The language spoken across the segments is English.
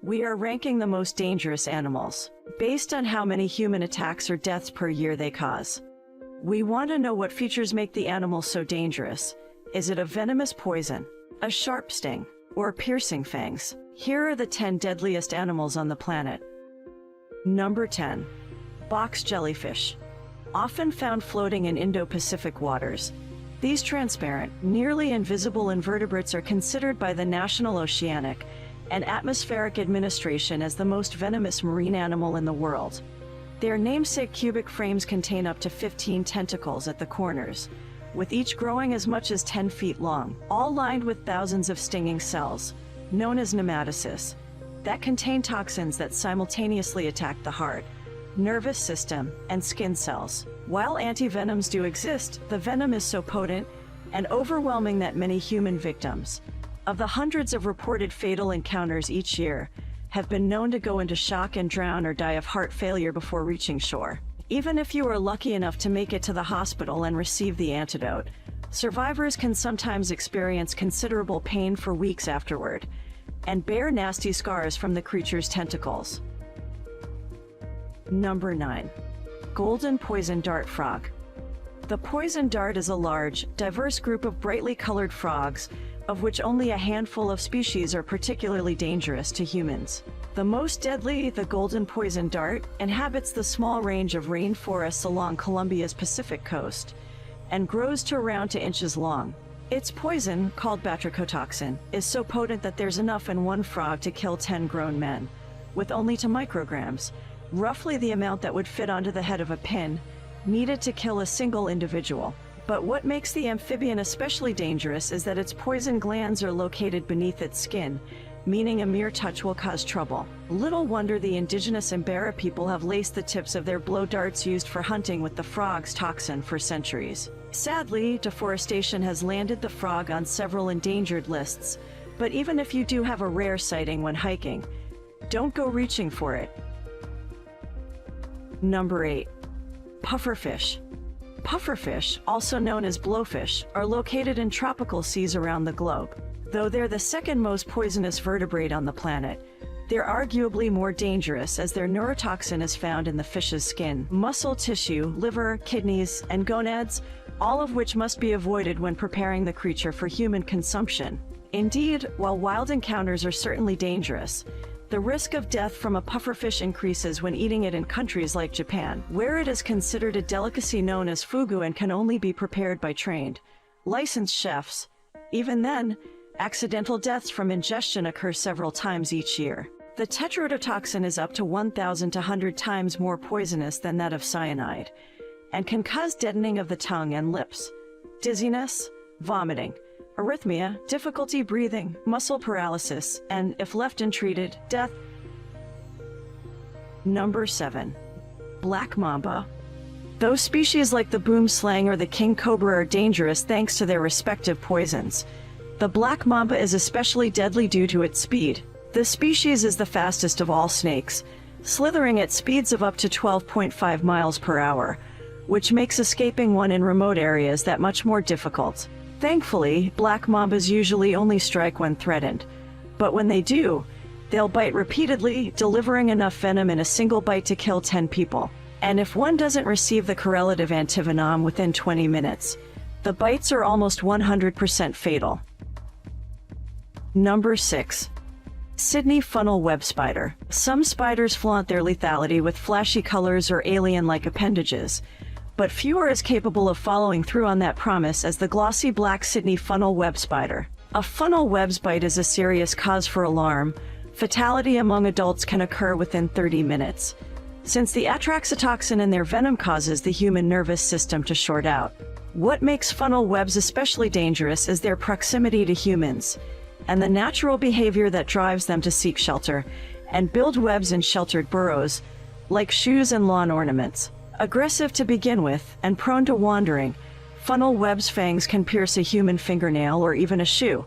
We are ranking the most dangerous animals, based on how many human attacks or deaths per year they cause. We want to know what features make the animal so dangerous. Is it a venomous poison, a sharp sting, or piercing fangs? Here are the 10 deadliest animals on the planet. Number 10. Box jellyfish. Often found floating in Indo-Pacific waters, these transparent, nearly invisible invertebrates are considered by the National Oceanic and Atmospheric Administration as the most venomous marine animal in the world. Their namesake cubic frames contain up to 15 tentacles at the corners, with each growing as much as 10 feet long, all lined with thousands of stinging cells, known as nematocysts, that contain toxins that simultaneously attack the heart, nervous system, and skin cells. While antivenoms do exist, the venom is so potent and overwhelming that many human victims, of the hundreds of reported fatal encounters each year, have been known to go into shock and drown or die of heart failure before reaching shore. Even if you are lucky enough to make it to the hospital and receive the antidote, survivors can sometimes experience considerable pain for weeks afterward, and bear nasty scars from the creature's tentacles. Number 9. Golden poison dart frog. The poison dart is a large, diverse group of brightly colored frogs, of which only a handful of species are particularly dangerous to humans. The most deadly, the golden poison dart, inhabits the small range of rainforests along Colombia's Pacific coast and grows to around 2 inches long. Its poison, called batrachotoxin, is so potent that there's enough in one frog to kill 10 grown men, with only 2 micrograms, roughly the amount that would fit onto the head of a pin, needed to kill a single individual. But what makes the amphibian especially dangerous is that its poison glands are located beneath its skin, meaning a mere touch will cause trouble. Little wonder the indigenous Embera people have laced the tips of their blow darts used for hunting with the frog's toxin for centuries. Sadly, deforestation has landed the frog on several endangered lists, but even if you do have a rare sighting when hiking, don't go reaching for it. Number 8. Pufferfish. Pufferfish, also known as blowfish, are located in tropical seas around the globe. Though they're the second most poisonous vertebrate on the planet, they're arguably more dangerous as their neurotoxin is found in the fish's skin, muscle tissue, liver, kidneys, and gonads, all of which must be avoided when preparing the creature for human consumption. Indeed, while wild encounters are certainly dangerous, the risk of death from a pufferfish increases when eating it in countries like Japan, where it is considered a delicacy known as fugu and can only be prepared by trained, licensed chefs. Even then, accidental deaths from ingestion occur several times each year. The tetrodotoxin is up to 1,000 to 100 times more poisonous than that of cyanide, and can cause deadening of the tongue and lips, dizziness, vomiting, arrhythmia, difficulty breathing, muscle paralysis, and, if left untreated, death. Number 7. Black mamba. Though species like the boomslang or the king cobra are dangerous thanks to their respective poisons, the black mamba is especially deadly due to its speed. This species is the fastest of all snakes, slithering at speeds of up to 12.5 miles per hour, which makes escaping one in remote areas that much more difficult. Thankfully, black mambas usually only strike when threatened, but when they do, they'll bite repeatedly, delivering enough venom in a single bite to kill 10 people. And if one doesn't receive the correlative antivenom within 20 minutes, the bites are almost 100% fatal. Number 6. Sydney funnel web spider. Some spiders flaunt their lethality with flashy colors or alien-like appendages, but few are as capable of following through on that promise as the glossy black Sydney funnel web spider. A funnel web's bite is a serious cause for alarm. Fatality among adults can occur within 30 minutes, since the atraxitoxin in their venom causes the human nervous system to short out. What makes funnel webs especially dangerous is their proximity to humans, and the natural behavior that drives them to seek shelter and build webs in sheltered burrows, like shoes and lawn ornaments. Aggressive to begin with, and prone to wandering, funnel web's fangs can pierce a human fingernail or even a shoe,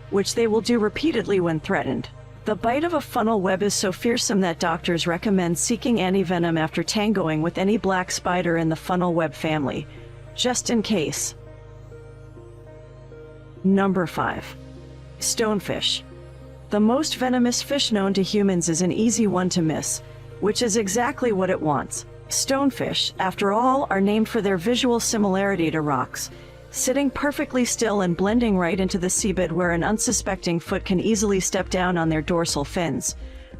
which they will do repeatedly when threatened. The bite of a funnel web is so fearsome that doctors recommend seeking antivenom after tangoing with any black spider in the funnel web family, just in case. Number 5. Stonefish. The most venomous fish known to humans is an easy one to miss, which is exactly what it wants. Stonefish, after all, are named for their visual similarity to rocks, sitting perfectly still and blending right into the seabed where an unsuspecting foot can easily step down on their dorsal fins,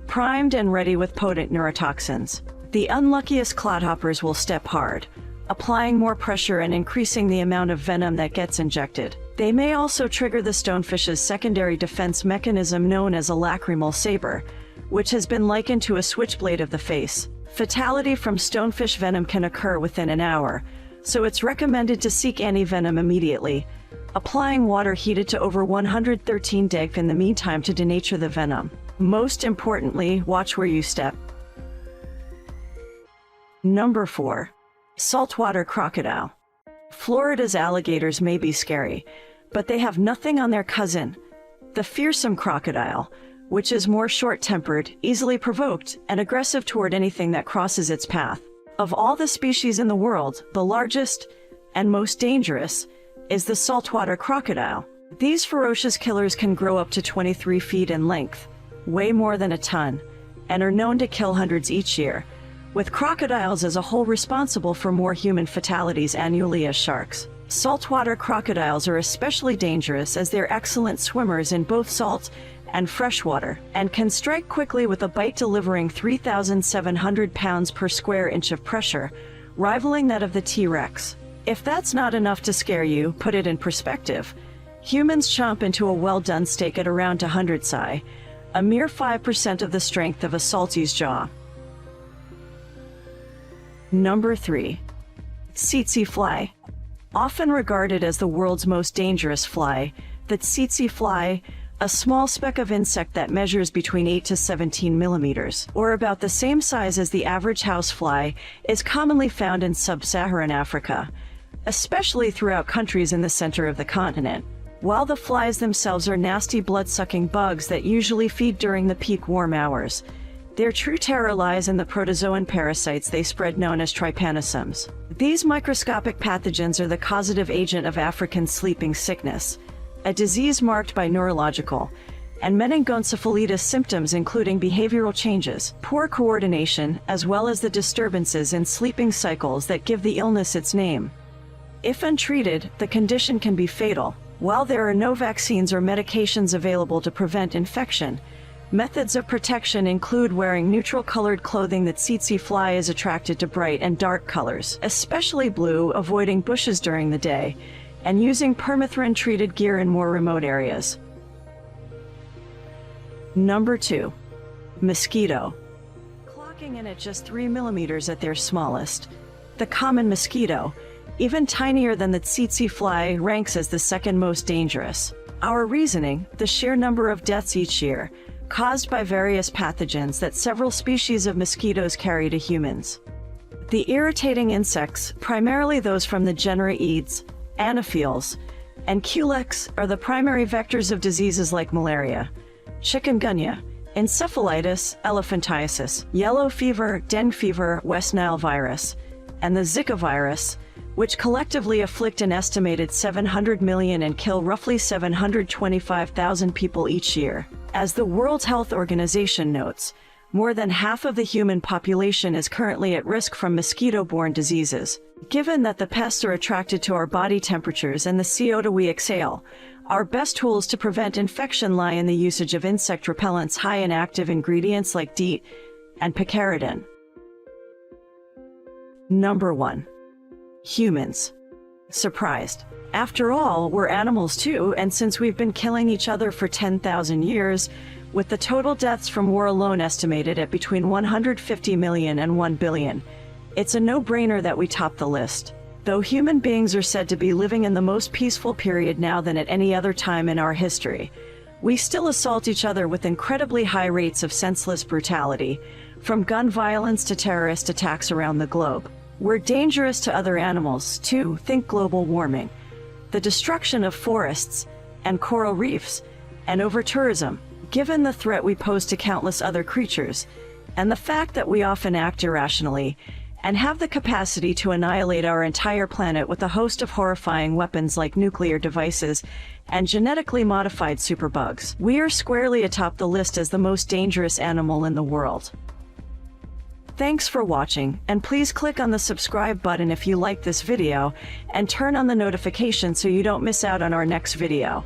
primed and ready with potent neurotoxins. The unluckiest clodhoppers will step hard, applying more pressure and increasing the amount of venom that gets injected. They may also trigger the stonefish's secondary defense mechanism known as a lacrimal saber, which has been likened to a switchblade of the face. Fatality from stonefish venom can occur within an hour, so it's recommended to seek anti-venom immediately, applying water heated to over 113 deg in the meantime to denature the venom. Most importantly, watch where you step. Number 4. Saltwater crocodile. Florida's alligators may be scary, but they have nothing on their cousin, the fearsome crocodile, which is more short-tempered, easily provoked, and aggressive toward anything that crosses its path. Of all the species in the world, the largest and most dangerous is the saltwater crocodile. These ferocious killers can grow up to 23 feet in length, weigh more than a ton, and are known to kill hundreds each year, with crocodiles as a whole responsible for more human fatalities annually as sharks. Saltwater crocodiles are especially dangerous as they're excellent swimmers in both salt and freshwater, and can strike quickly with a bite delivering 3,700 pounds per square inch of pressure, rivaling that of the T-Rex. If that's not enough to scare you, put it in perspective. Humans chomp into a well-done steak at around 100 psi, a mere 5% of the strength of a salty's jaw. Number 3. Tsetse fly. Often regarded as the world's most dangerous fly, the tsetse fly, a small speck of insect that measures between 8 to 17 millimeters, or about the same size as the average housefly, is commonly found in sub-Saharan Africa, especially throughout countries in the center of the continent. While the flies themselves are nasty blood-sucking bugs that usually feed during the peak warm hours, their true terror lies in the protozoan parasites they spread known as trypanosomes. These microscopic pathogens are the causative agent of African sleeping sickness, a disease marked by neurological and meningoencephalitis symptoms including behavioral changes, poor coordination, as well as the disturbances in sleeping cycles that give the illness its name. If untreated, the condition can be fatal. While there are no vaccines or medications available to prevent infection, methods of protection include wearing neutral-colored clothing. The tsetse fly is attracted to bright and dark colors, especially blue, avoiding bushes during the day, and using permethrin-treated gear in more remote areas. Number 2. Mosquito. Clocking in at just 3 millimeters at their smallest, the common mosquito, even tinier than the tsetse fly, ranks as the second most dangerous. Our reasoning: the sheer number of deaths each year, caused by various pathogens that several species of mosquitoes carry to humans. The irritating insects, primarily those from the genera Aedes, Anopheles, and Culex, are the primary vectors of diseases like malaria, chikungunya, encephalitis, elephantiasis, yellow fever, dengue fever, West Nile virus, and the Zika virus, which collectively afflict an estimated 700 million and kill roughly 725,000 people each year. As the World Health Organization notes, more than half of the human population is currently at risk from mosquito-borne diseases. Given that the pests are attracted to our body temperatures and the CO2 we exhale, our best tools to prevent infection lie in the usage of insect repellents high in active ingredients like DEET and picaridin. Number 1. Humans. Surprised? After all, we're animals too, and since we've been killing each other for 10,000 years, with the total deaths from war alone estimated at between 150 million and 1 billion, it's a no-brainer that we top the list. Though human beings are said to be living in the most peaceful period now than at any other time in our history, we still assault each other with incredibly high rates of senseless brutality, from gun violence to terrorist attacks around the globe. We're dangerous to other animals, too. Think global warming, the destruction of forests and coral reefs, and over-tourism. Given the threat we pose to countless other creatures, and the fact that we often act irrationally, and have the capacity to annihilate our entire planet with a host of horrifying weapons like nuclear devices and genetically modified superbugs. We are squarely atop the list as the most dangerous animal in the world. Thanks for watching, and please click on the subscribe button if you like this video, and turn on the notifications so you don't miss out on our next video.